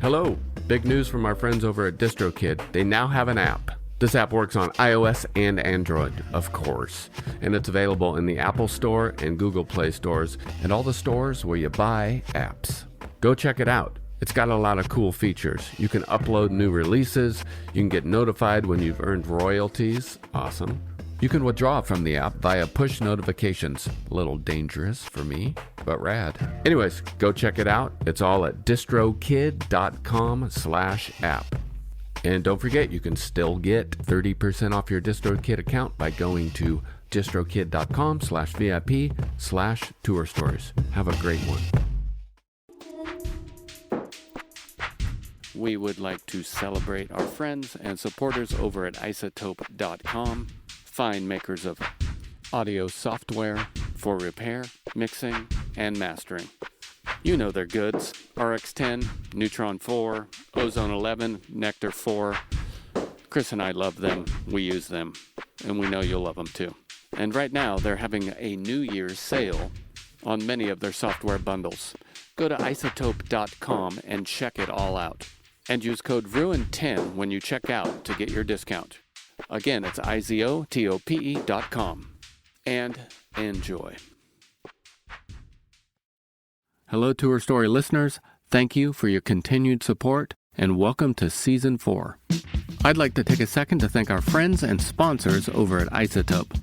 Hello! Big news from our friends over at Distrokid. They now have an app. This app works on iOS and Android, of course, and it's available in the Apple Store and Google Play stores and all the stores where you buy apps. Go check it out. It's got a lot of cool features. You can upload new releases, you can get notified when you've earned royalties. Awesome. You can withdraw from the app via push notifications. A little dangerous for me, but rad. Anyways, go check it out. It's all at distrokid.com/app. And don't forget, you can still get 30% off your Distrokid account by going to distrokid.com/VIP/tour stories. Have a great one. We would like to celebrate our friends and supporters over at Izotope.com. Fine makers of audio software for repair, mixing, and mastering. You know their goods: RX10, Neutron 4, Ozone 11, Nectar 4. Chris and I love them, we use them, and we know you'll love them too. And right now they're having a New Year's sale on many of their software bundles. Go to izotope.com and check it all out. And use code RUIN10 when you check out to get your discount. Again, it's izotope.com. And enjoy. Hello, Tour Story listeners. Thank you for your continued support, and welcome to Season 4. I'd like to take a second to thank our friends and sponsors over at Izotope.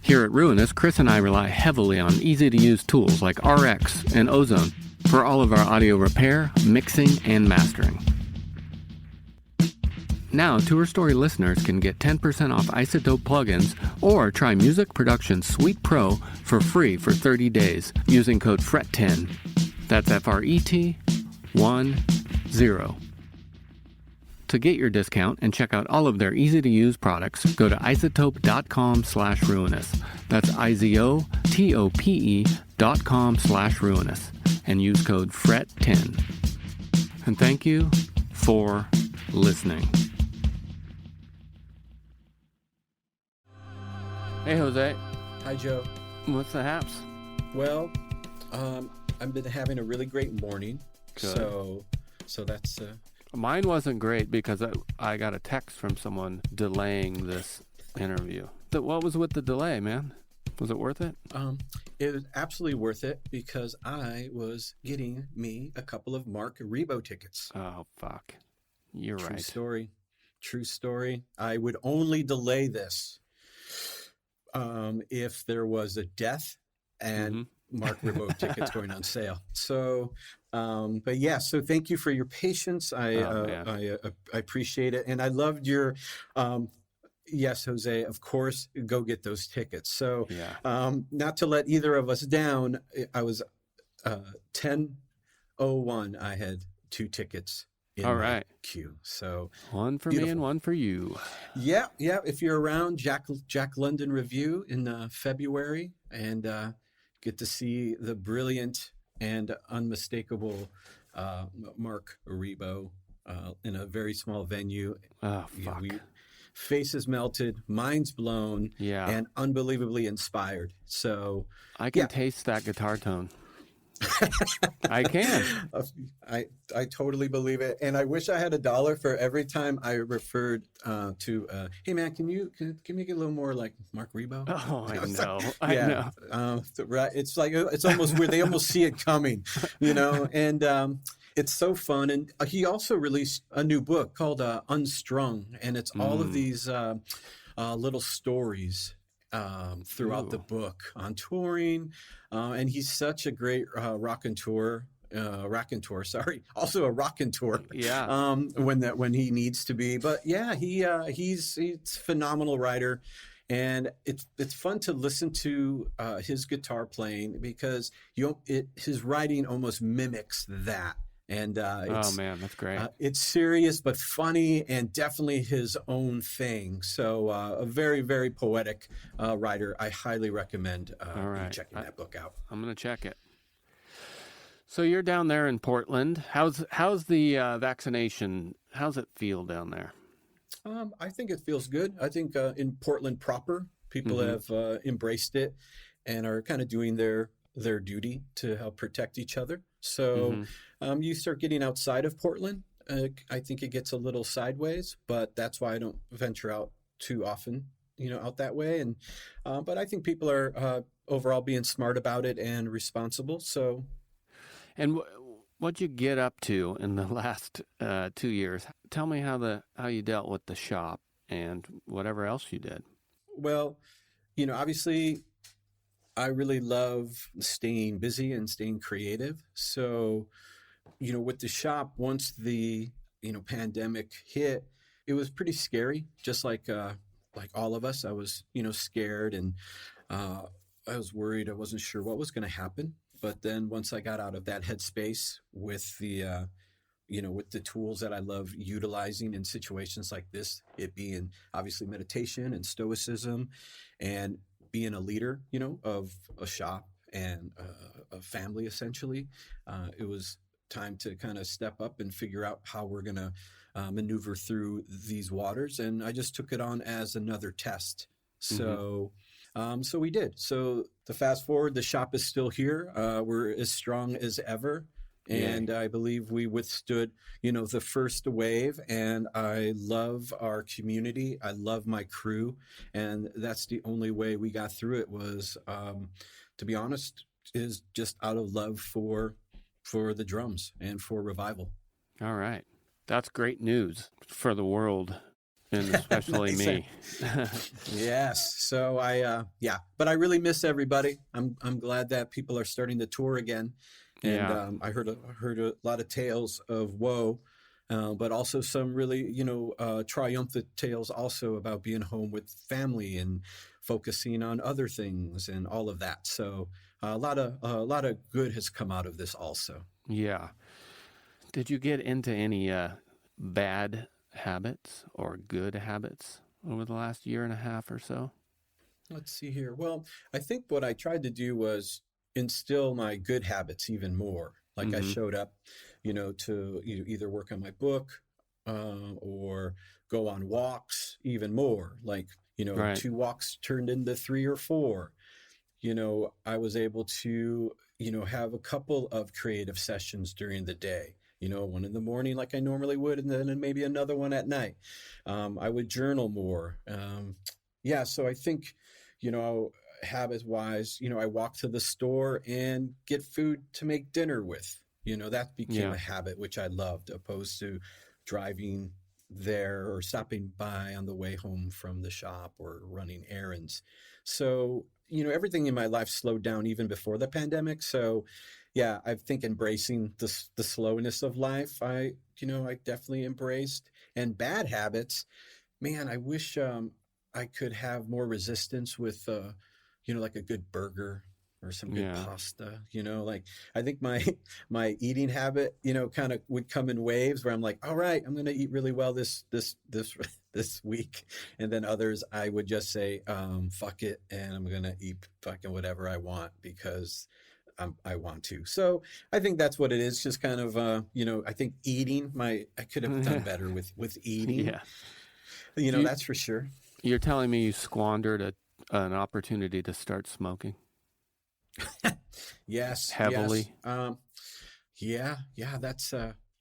Here at Ruinous, Chris and I rely heavily on easy-to-use tools like RX and Ozone for all of our audio repair, mixing, and mastering. Now, Tour Story listeners can get 10% off Izotope plugins or try Music Production Suite Pro for free for 30 days using code FRET10. That's FRET10. To get your discount and check out all of their easy-to-use products, go to izotope.com/ruinous. That's izotope.com/ruinous and use code FRET10. And thank you for listening. Hey, Jose. Hi, Joe. What's the haps? Well, I've been having a really great morning. Good. So that's... Mine wasn't great because I got a text from someone delaying this interview. What was with the delay, man? Was it worth it? It was absolutely worth it because I was getting me a couple of Marc Ribot tickets. Oh, fuck. You're right. True story. I would only delay this if there was a death and Marc Ribot tickets going on sale. So, but yeah, so thank you for your patience. I appreciate it. And I loved your, yes, Jose, of course, go get those tickets. So, not to let either of us down, I was 10:01. I had 2 tickets in my queue. So one for me and one for you. Yeah. If you're around, Jack London Review in February, and get to see the brilliant and unmistakable Marc Ribot in a very small venue. Oh, fuck. Faces melted, minds blown, and unbelievably inspired. So I can taste that guitar tone. I can. I totally believe it, and I wish I had $1 for every time I referred to. Hey man, can you make it a little more like Marc Ribot? Oh, I know. Right. It's like it's almost weird. They almost see it coming, you know. And it's so fun. And he also released a new book called Unstrung, and it's all of these little stories throughout the book on touring, and he's such a great raconteur. Also a raconteur. When he needs to be, but he's a phenomenal writer, and it's fun to listen to his guitar playing because his writing almost mimics that. And oh man, that's great. It's serious but funny, and definitely his own thing. So a very, very poetic writer. I highly recommend you checking that book out. I'm gonna check it. So you're down there in Portland. How's the vaccination? How's it feel down there? I think it feels good. I think in Portland proper, people have embraced it and are kind of doing their duty to help protect each other. So you start getting outside of Portland, I think it gets a little sideways, but that's why I don't venture out too often, out that way. And but I think people are overall being smart about it and responsible. So, And what'd you get up to in the last 2 years? Tell me how you dealt with the shop and whatever else you did. Well, obviously, I really love staying busy and staying creative. So, with the shop, once the pandemic hit, it was pretty scary. Just like all of us, I was scared, and I was worried. I wasn't sure what was going to happen. But then once I got out of that headspace with the with the tools that I love utilizing in situations like this, it being obviously meditation and stoicism, and being a leader, of a shop and a family, essentially, it was time to kind of step up and figure out how we're going to maneuver through these waters. And I just took it on as another test. So, so we did. So the fast forward, the shop is still here. We're as strong as ever. And I believe we withstood, the first wave. And I love our community. I love my crew. And that's the only way we got through it was, to be honest, is just out of love for the drums and for revival. All right. That's great news for the world, and especially me. Yes. So but I really miss everybody. I'm glad that people are starting to tour again. And I heard a lot of tales of woe, but also some really, triumphant tales also about being home with family and focusing on other things and all of that. So a lot of good has come out of this also. Yeah. Did you get into any bad habits or good habits over the last year and a half or so? Let's see here. Well, I think what I tried to do was instill my good habits even more. Like I showed up, to either work on my book or go on walks even more. Like, Right. 2 walks turned into 3 or 4. I was able to, have a couple of creative sessions during the day. One in the morning like I normally would, and then maybe another one at night. I would journal more. So I think, habit-wise, I walk to the store and get food to make dinner with. That became a habit, which I loved, opposed to driving there or stopping by on the way home from the shop or running errands. So, everything in my life slowed down even before the pandemic. So, I think embracing the slowness of life, I definitely embraced. And bad habits, man, I wish I could have more resistance with, like a good burger or some good pasta. Like I think my eating habit, kind of would come in waves where I'm like, all right, I'm going to eat really well this week. And then others, I would just say, fuck it. And I'm going to eat fucking whatever I want because I want to. So I think that's what it is. Just kind of, I think eating I could have done better with eating. Yeah. That's for sure. You're telling me you squandered an opportunity to start smoking? Yes. Heavily? Yes. That's,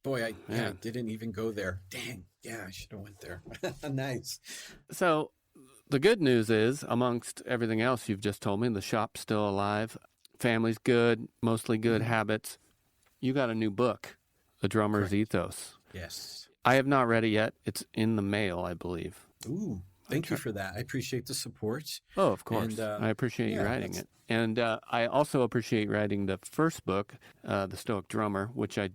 boy, I didn't even go there. Dang. Yeah, I should have went there. Nice. So the good news is, amongst everything else you've just told me, the shop's still alive. Family's good, mostly good habits. You got a new book, The Drummers Ethos. Yes. I have not read it yet. It's in the mail, I believe. Ooh, thank you for that. I appreciate the support. Oh, of course. And, I appreciate you writing it. And I also appreciate writing the first book, The Stoic Drummer, which I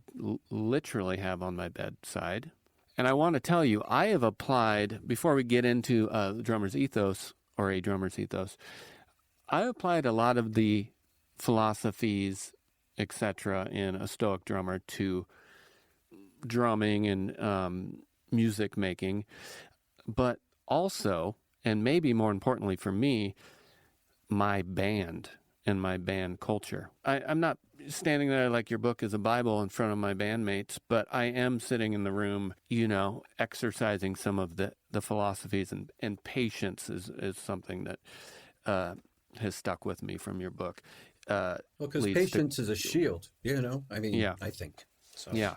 literally have on my bedside. And I want to tell you, I have applied, before we get into the Drummers Ethos, or a Drummers Ethos, I applied a lot of the philosophies, etc., in A Stoic Drummer to drumming and music making, but also, and maybe more importantly for me, my band and my band culture. I'm not standing there like your book is a Bible in front of my bandmates, but I am sitting in the room, exercising some of the philosophies, and patience is something that has stuck with me from your book. Well, because patience is a shield, I think. So. Yeah.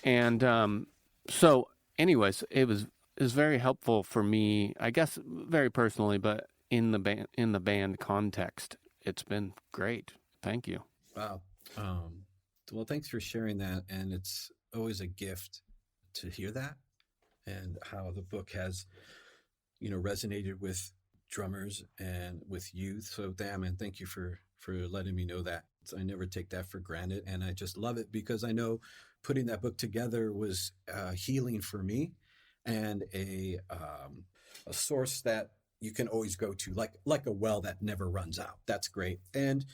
And so, anyways, it was very helpful for me, I guess, very personally, but in the band context, it's been great. Thank you. Wow. Well, thanks for sharing that. And it's always a gift to hear that and how the book has, resonated with drummers and with youth. So, damn, and thank you for letting me know that. I never take that for granted. And I just love it because I know putting that book together was healing for me and a source that you can always go to, like a well that never runs out. That's great. And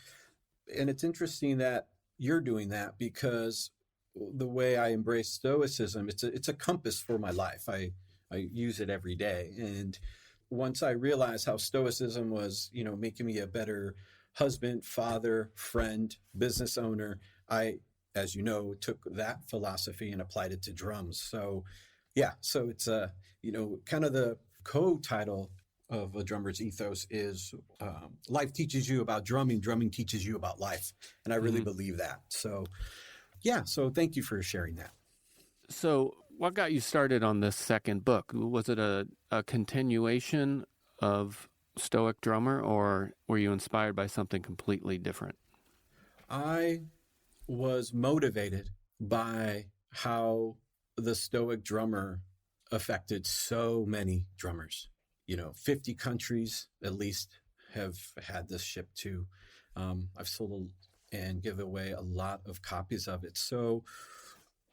it's interesting that you're doing that because the way I embrace Stoicism, it's a compass for my life. I use it every day. And once I realized how Stoicism was, making me a better husband, father, friend, business owner, I, as you know, took that philosophy and applied it to drums. So, yeah, so it's kind of the co-title of a Drummers Ethos is life teaches you about drumming, drumming teaches you about life. And I really believe that. So, yeah, so thank you for sharing that. So what got you started on this second book? Was it a continuation of Stoic Drummer, or were you inspired by something completely different? I was motivated by how the Stoic Drummer affected so many drummers. 50 countries at least have had this shipped to. I've sold and give away a lot of copies of it. So,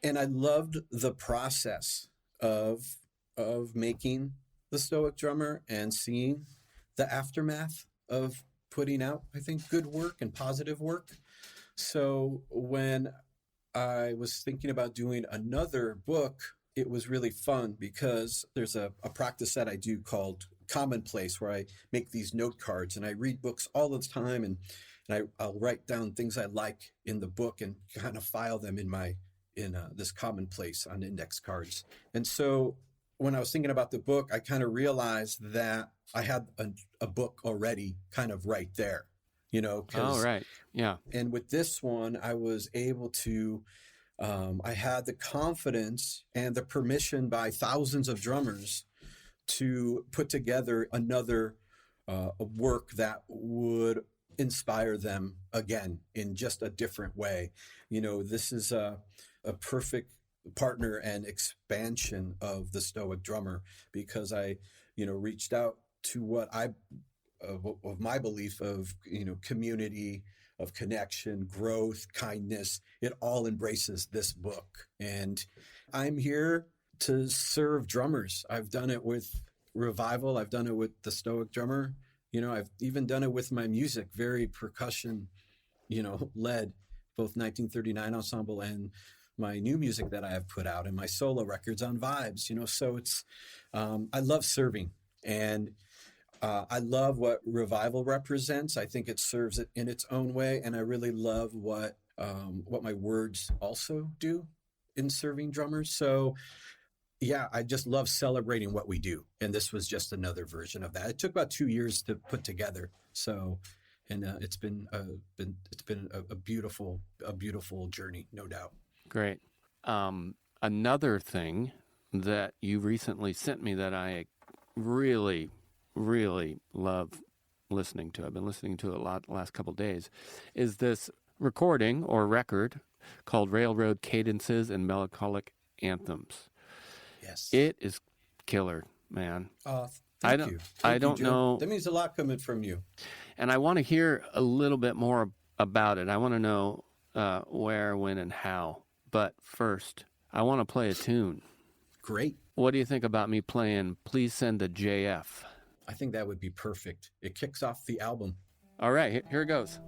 and I loved the process of making the Stoic Drummer and seeing the aftermath of putting out, I think, good work and positive work. So when I was thinking about doing another book, it was really fun because there's a practice that I do called Commonplace, where I make these note cards and I read books all the time, and I'll write down things I like in the book and kind of file them in this Commonplace on index cards. And so when I was thinking about the book, I kind of realized that I had a book already kind of right there, Oh, right. Yeah. And with this one, I was able to, I had the confidence and the permission by thousands of drummers to put together another work that would inspire them again in just a different way. This is a perfect partner and expansion of the Stoic Drummer because I, reached out to what of my belief of, community, of connection, growth, kindness. It all embraces this book. And I'm here to serve drummers. I've done it with Revival. I've done it with the Stoic Drummer. I've even done it with my music, very percussion, led, both 1939 Ensemble and my new music that I have put out and my solo records on Vibes, so it's, I love serving, and I love what Revival represents. I think it serves it in its own way. And I really love what my words also do in serving drummers. So yeah, I just love celebrating what we do. And this was just another version of that. It took about 2 years to put together. So, and it's been a beautiful journey, no doubt. Great. Another thing that you recently sent me that I really, really love listening to, I've been listening to it a lot the last couple of days, is this recording or record called Railroad Cadences and Melancholic Anthems. Yes. It is killer, man. Thank you. I don't know. That means a lot coming from you. And I want to hear a little bit more about it. I want to know where, when, and how. But first, I want to play a tune. Great. What do you think about me playing Please Send a JF? I think that would be perfect. It kicks off the album. All right, here it goes.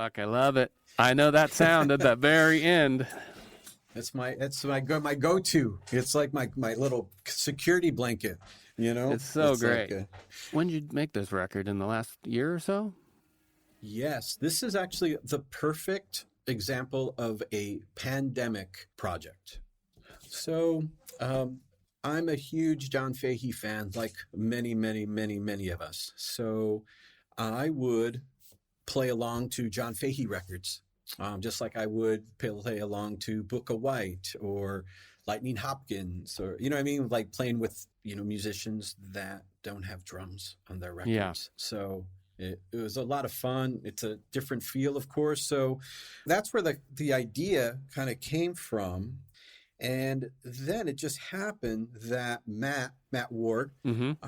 Fuck, I love it. I know that sound at the very end. That's my go-to. It's like my little security blanket, It's so great. Like when did you make this record? In the last year or so? Yes, this is actually the perfect example of a pandemic project. So I'm a huge John Fahey fan, like many, many, many, many of us. So I would play along to John Fahey records, just like I would play along to Booker White or Lightning Hopkins, or, you know what I mean? Like playing with, musicians that don't have drums on their records. Yeah. So it was a lot of fun. It's a different feel, of course. So that's where the idea kind of came from. And then it just happened that Matt Ward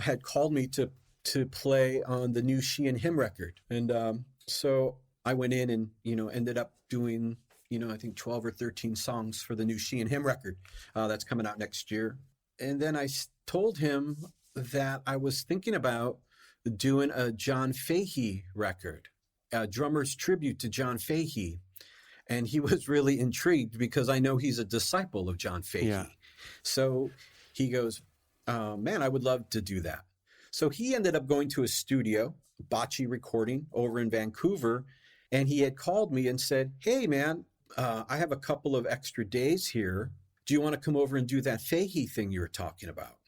had called me to play on the new She and Him record. And so I went in and, ended up doing, I think 12 or 13 songs for the new She and Him record that's coming out next year. And then I told him that I was thinking about doing a John Fahey record, a drummer's tribute to John Fahey. And he was really intrigued because I know he's a disciple of John Fahey. Yeah. So he goes, man, I would love to do that. So he ended up going to a studio, Bocce Recording, over in Vancouver. And he had called me and said, hey, man, I have a couple of extra days here. Do you want to come over and do that Fahey thing you were talking about?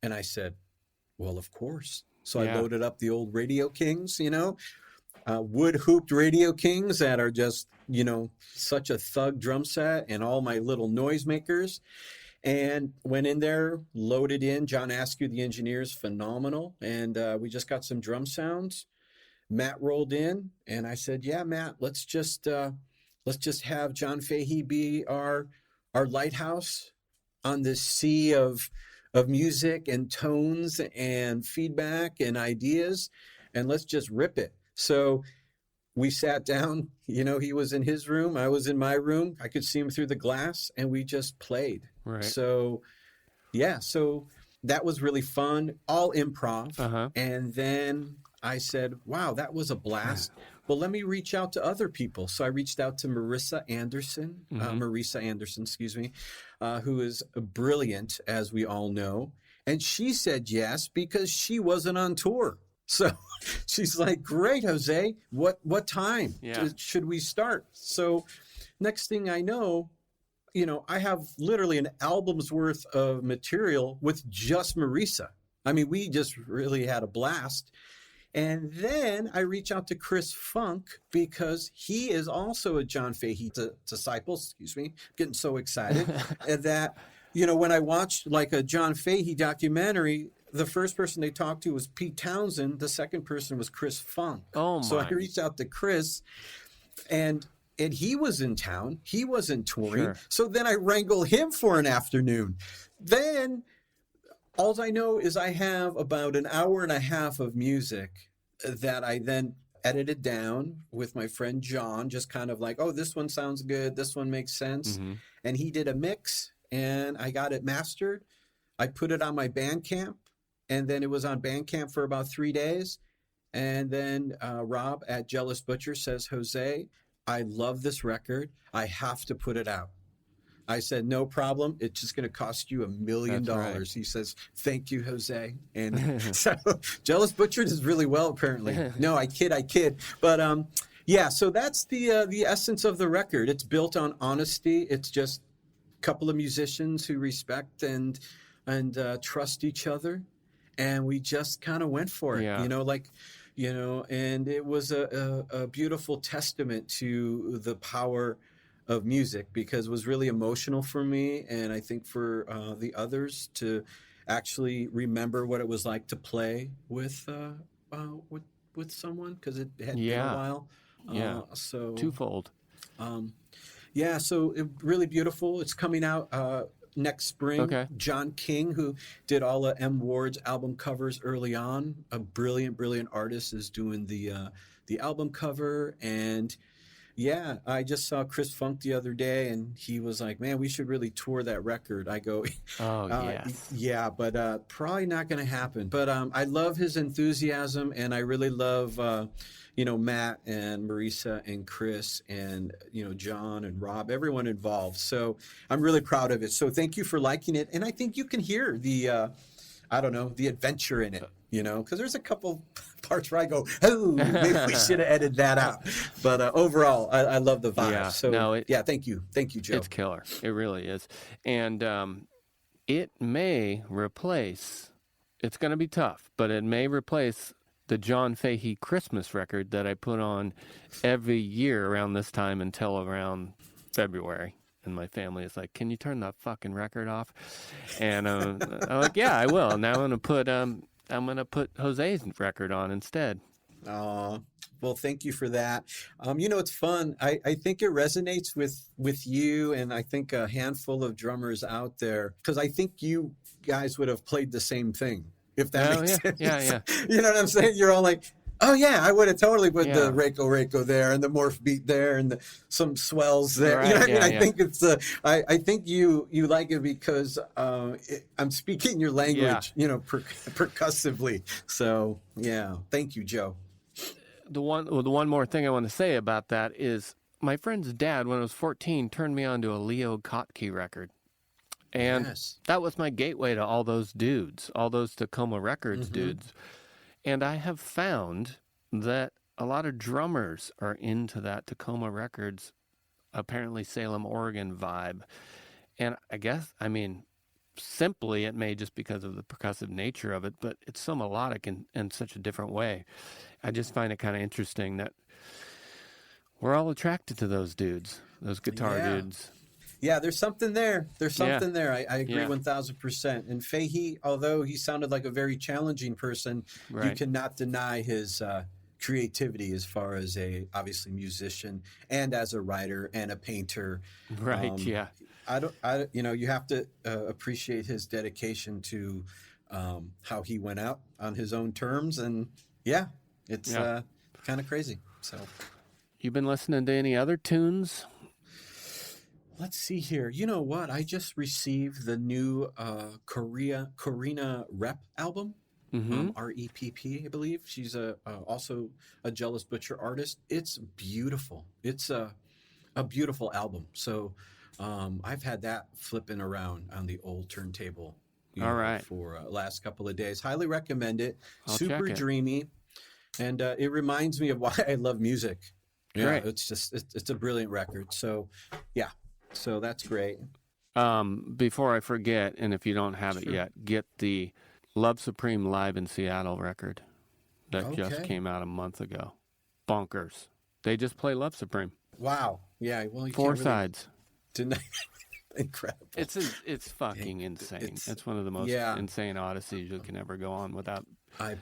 And I said, well, of course. So I loaded up the old Radio Kings, wood-hooped Radio Kings that are just, such a thug drum set, and all my little noisemakers, and went in there, loaded in. John Askew, the engineer, is phenomenal, and we just got some drum sounds. Matt rolled in, and I said, yeah, Matt, let's just have John Fahey be our lighthouse on this sea of music and tones and feedback and ideas, and let's just rip it. So we sat down, he was in his room, I was in my room, I could see him through the glass, and we just played. Right. So, so that was really fun, all improv. Uh-huh. And then I said, wow, that was a blast. Well, let me reach out to other people. So I reached out to Marissa Anderson, who is brilliant, as we all know. And she said yes because she wasn't on tour. So she's like, great, Jose, what time should we start? So next thing I know, I have literally an album's worth of material with just Marissa. I mean, we just really had a blast. And then I reach out to Chris Funk because he is also a John Fahey disciple, getting so excited that, when I watched like a John Fahey documentary, the first person they talked to was Pete Townsend. The second person was Chris Funk. Oh, my. So I reached out to Chris, and he was in town. He wasn't touring. Sure. So then I wrangle him for an afternoon. Then all I know is I have about an hour and a half of music that I then edited down with my friend John, just kind of like, oh, this one sounds good. This one makes sense. Mm-hmm. And he did a mix, and I got it mastered. I put it on my Bandcamp. And then it was on Bandcamp for about 3 days. And then Rob at Jealous Butcher says, Jose, I love this record. I have to put it out. I said, no problem. It's just going to cost you $1 million. Right. He says, thank you, Jose. And so Jealous Butcher does really well, apparently. No, I kid. But so that's the essence of the record. It's built on honesty. It's just a couple of musicians who respect and trust each other. And we just kind of went for it, and it was a beautiful testament to the power of music, because it was really emotional for me. And I think for the others to actually remember what it was like to play with someone, because it had been a while. So twofold. So it really beautiful. It's coming out next spring. Okay. John King, who did all of M. Ward's album covers early on, a brilliant artist, is doing the album cover. And Yeah, I just saw Chris Funk the other day, and he was like, "Man, we should really tour that record." I go, Oh, yes. "Yeah, but probably not going to happen." But I love his enthusiasm, and I really love, Matt and Marisa and Chris and John and Rob, everyone involved. So I'm really proud of it. So thank you for liking it, and I think you can hear the, I don't know, the adventure in it. Because there's a couple parts where I go, oh, maybe we should have edited that out. But overall, I love the vibe. Yeah, so, no, thank you. Thank you, Joe. It's killer. It really is. And it may replace, it's going to be tough, but it may replace the John Fahey Christmas record that I put on every year around this time until around February. And my family is like, "Can you turn that fucking record off?" And I'm like, "Yeah, I will." And now I'm gonna put Jose's record on instead. Well, thank you for that. It's fun. I think it resonates with you, and I think a handful of drummers out there, because I think you guys would have played the same thing, if that makes sense. Yeah. You know what I'm saying? You're all like, "Oh yeah, I would have totally put the Reiko there and the morph beat there and some swells there." Right, you know what I mean? I think it's I think you like it because I'm speaking your language, percussively. So yeah, thank you, Joe. The one more thing I want to say about that is my friend's dad, when I was 14, turned me on to a Leo Kottke record. And that was my gateway to all those dudes, all those Tacoma Records dudes. And I have found that a lot of drummers are into that Tacoma Records, apparently Salem, Oregon vibe. And simply it may just because of the percussive nature of it, but it's so melodic in such a different way. I just find it kind of interesting that we're all attracted to those dudes, those guitar dudes. Yeah, there's something there. There's something there. I agree 1,000%. And Fahey, although he sounded like a very challenging person, you cannot deny his creativity as far as obviously musician and as a writer and a painter. Right. You have to appreciate his dedication to how he went out on his own terms. And it's kind of crazy. So, you been listening to any other tunes? Let's see here. You know what? I just received the new Corina Rep album, REPP, I believe. She's also a Jealous Butcher artist. It's beautiful. It's a beautiful album. So I've had that flipping around on the old turntable for last couple of days. Highly recommend it. Super dreamy. And it reminds me of why I love music. Yeah, it's a brilliant record. So, yeah. So that's great. Before I forget, and if you don't have it yet, get the Love Supreme Live in Seattle record that just came out a month ago. Bonkers. They just play Love Supreme. Wow. Yeah. Well, you 4 sides. Incredible. It's fucking insane. It's one of the most insane odysseys you can ever go on without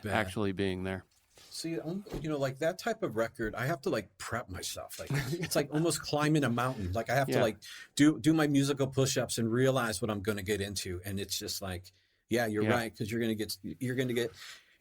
actually being there. See, like that type of record, I have to like prep myself. Like it's like almost climbing a mountain. Like I have to like do my musical push-ups and realize what I'm going to get into. And it's just like, you're right, because you're going to get.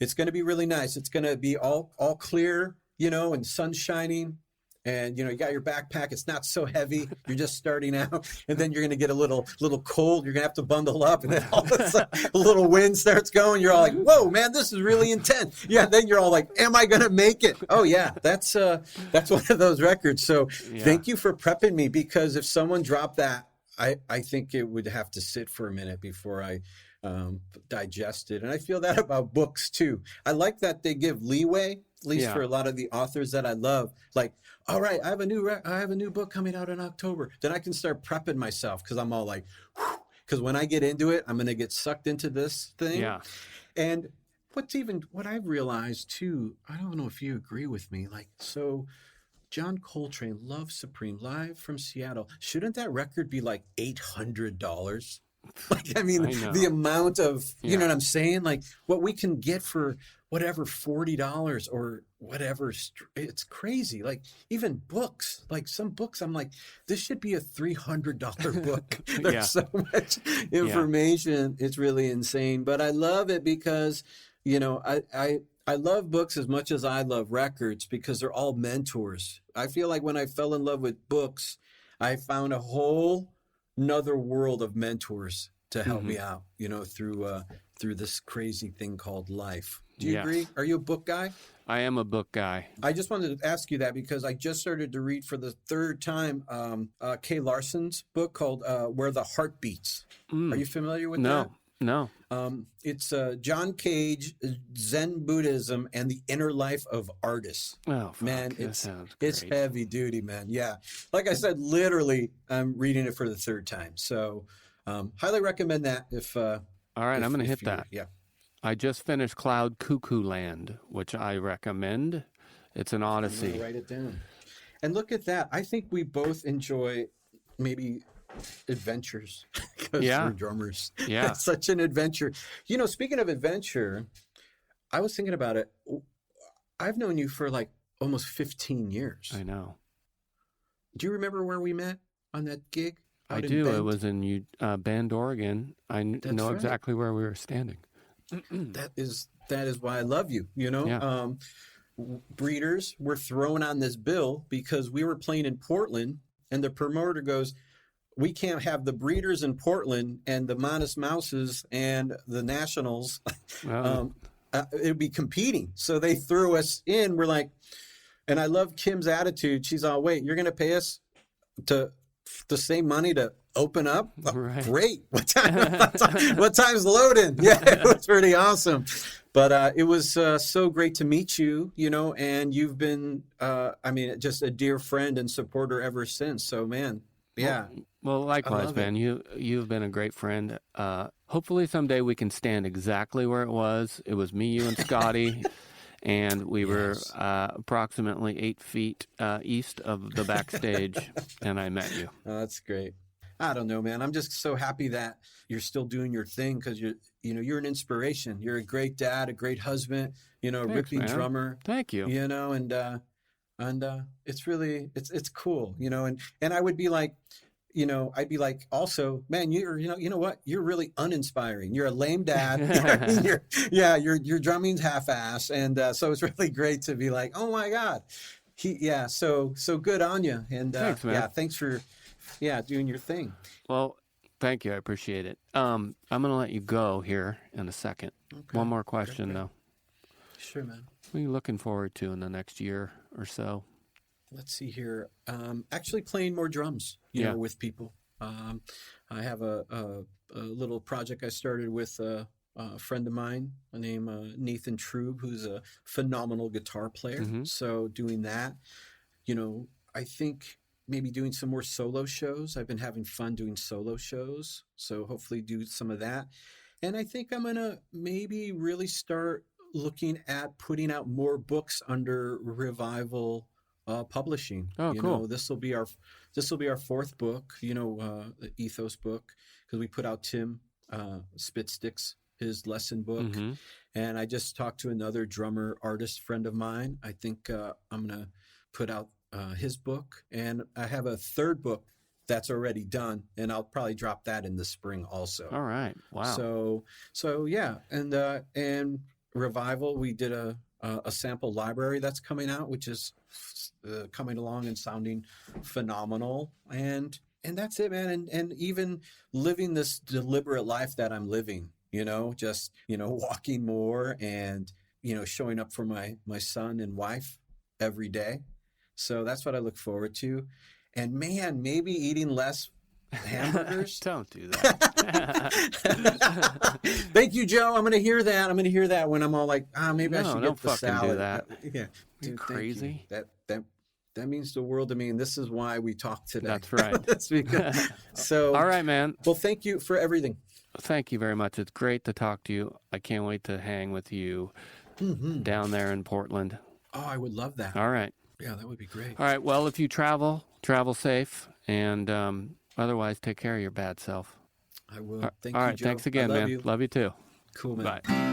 It's going to be really nice. It's going to be all clear, and sun shining. And, you got your backpack. It's not so heavy. You're just starting out. And then you're going to get a little cold. You're going to have to bundle up. And then all of a sudden, a little wind starts going. You're all like, whoa, man, this is really intense. Yeah. Then you're all like, am I going to make it? Oh, yeah. That's one of those records. So thank you for prepping me, because if someone dropped that, I think it would have to sit for a minute before I digest it. And I feel that about books, too. I like that they give leeway, at least for a lot of the authors that I love. Like, all right, I have a new book coming out in October. Then I can start prepping myself, because I'm all like, because when I get into it, I'm going to get sucked into this thing. Yeah. And what I've realized too, I don't know if you agree with me, like, so John Coltrane, Love Supreme, live from Seattle. Shouldn't that record be like $800? Like, I mean, the amount of, you know what I'm saying? Like what we can get for whatever, $40 or whatever. It's crazy. Like even books, like some books, I'm like, this should be a $300 book. There's so much information. It's really insane, but I love it because, I I love books as much as I love records because they're all mentors. I feel like when I fell in love with books, I found a whole another world of mentors to help me out, through this crazy thing called life. Do you agree? Are you a book guy? I am a book guy. I just wanted to ask you that because I just started to read for the third time Kay Larson's book called Where the Heart Beats. Are you familiar with that? No. It's John Cage, Zen Buddhism, and the Inner Life of Artists. Oh, fuck, man, it's heavy duty, man. Yeah, like I said, literally, I'm reading it for the third time. So, highly recommend that. All right, I'm gonna hit that. Yeah. I just finished Cloud Cuckoo Land, which I recommend. It's an odyssey. I'm gonna write it down. And look at that. I think we both enjoy maybe adventures because we're drummers. Yeah. It's such an adventure. Speaking of adventure, I was thinking about it. I've known you for like almost 15 years. I know. Do you remember where we met on that gig? I do. It was in Bend, Oregon. I know exactly where we were standing. That is why I love you. Yeah. Breeders were thrown on this bill because we were playing in Portland, and the promoter goes, we can't have the Breeders in Portland and the Modest Mouses and the Nationals. It'd be competing. So they threw us in. We're like, and I love Kim's attitude. She's all, wait, you're going to pay us to the same money to open up? Right. Great. What time's loading? Yeah, it was pretty awesome. But it was so great to meet you, and you've been, just a dear friend and supporter ever since. So, man, yeah. Well, likewise, man. You've been a great friend. Hopefully someday we can stand exactly where it was. It was me, you, and Scotty, and we were approximately 8 feet east of the backstage, and I met you. Oh, that's great. I don't know, man. I'm just so happy that you're still doing your thing because you're an inspiration. You're a great dad, a great husband, Thanks, ripping man. drummer. Thank you. And it's really it's cool, and I would be like, I'd be like, also, man, you know what? You're really uninspiring. You're a lame dad. Your drumming's half-ass, and so it's really great to be like, oh my God, so good on you, and thanks, man. Thanks for doing your thing. Well, thank you. I appreciate it. I'm gonna let you go here in a second. Okay. One more question though. Sure, man. What are you looking forward to in the next year or so? Let's see here. Actually playing more drums, with people. I have a little project I started with a friend of mine named Nathan Trube, who's a phenomenal guitar player. Mm-hmm. So doing that, I think maybe doing some more solo shows. I've been having fun doing solo shows. So hopefully do some of that. And I think I'm going to maybe really start looking at putting out more books under Revival publishing. Oh, cool. This will be our fourth book, the Ethos book, because we put out Tim Spitstick's his lesson book. Mm-hmm. And I just talked to another drummer artist friend of mine. I think I'm going to put out his book, and I have a third book that's already done, and I'll probably drop that in the spring also. All right. Wow. So yeah. And Revival, we did a sample library that's coming out, which is coming along and sounding phenomenal. And that's it, man. And even living this deliberate life that I'm living, just, walking more and, showing up for my son and wife every day. So that's what I look forward to. And man, maybe eating less hamburgers. Don't do that. Thank you, Joe. I'm going to hear that when I'm all like, maybe I should get the salad. Do that. Yeah. Dude, crazy. That means the world to me, and this is why we talk today. That's right. That's because. So. All right, man. Well, thank you for everything. Thank you very much. It's great to talk to you. I can't wait to hang with you down there in Portland. Oh, I would love that. All right. Yeah, that would be great. All right. Well, if you travel safe, and otherwise, take care of your bad self. I will. Thank you, all right. Joe. Thanks again, man. Love you too. Cool, man. Bye.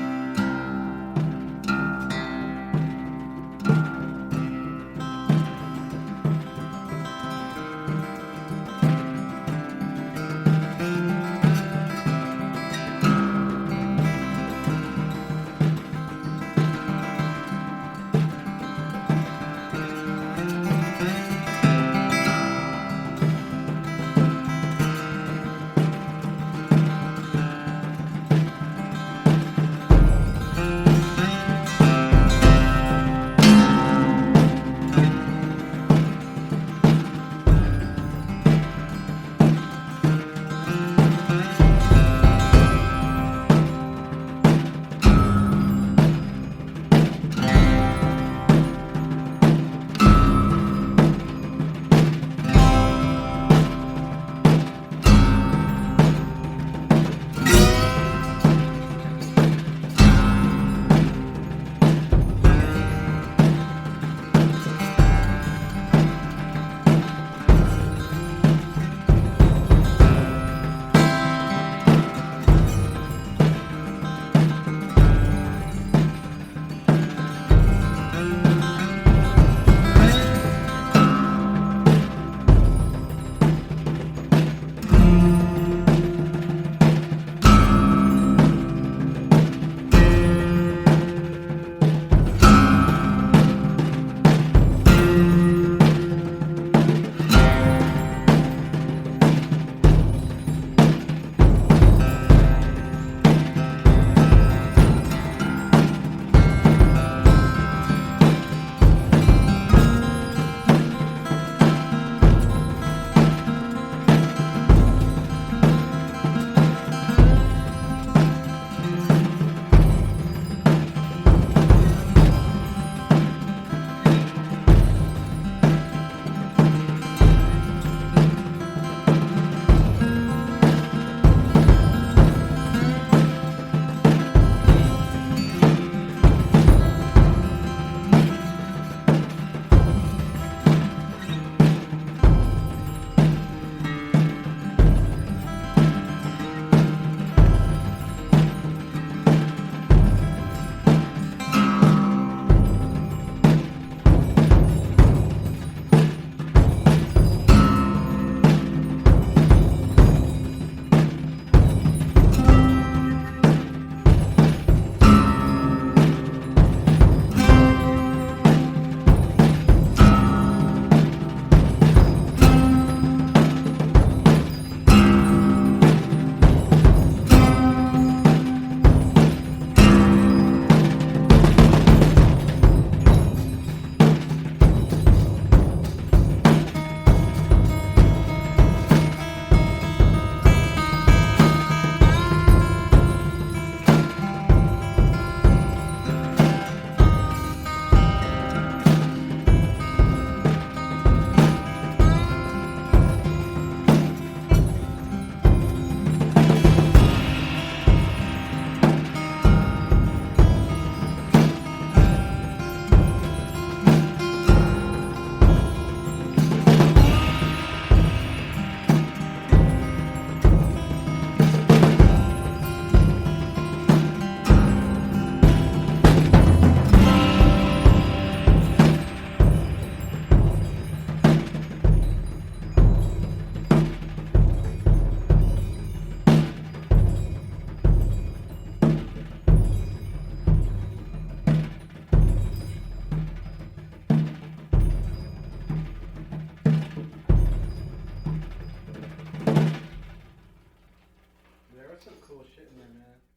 cool shit in there, man.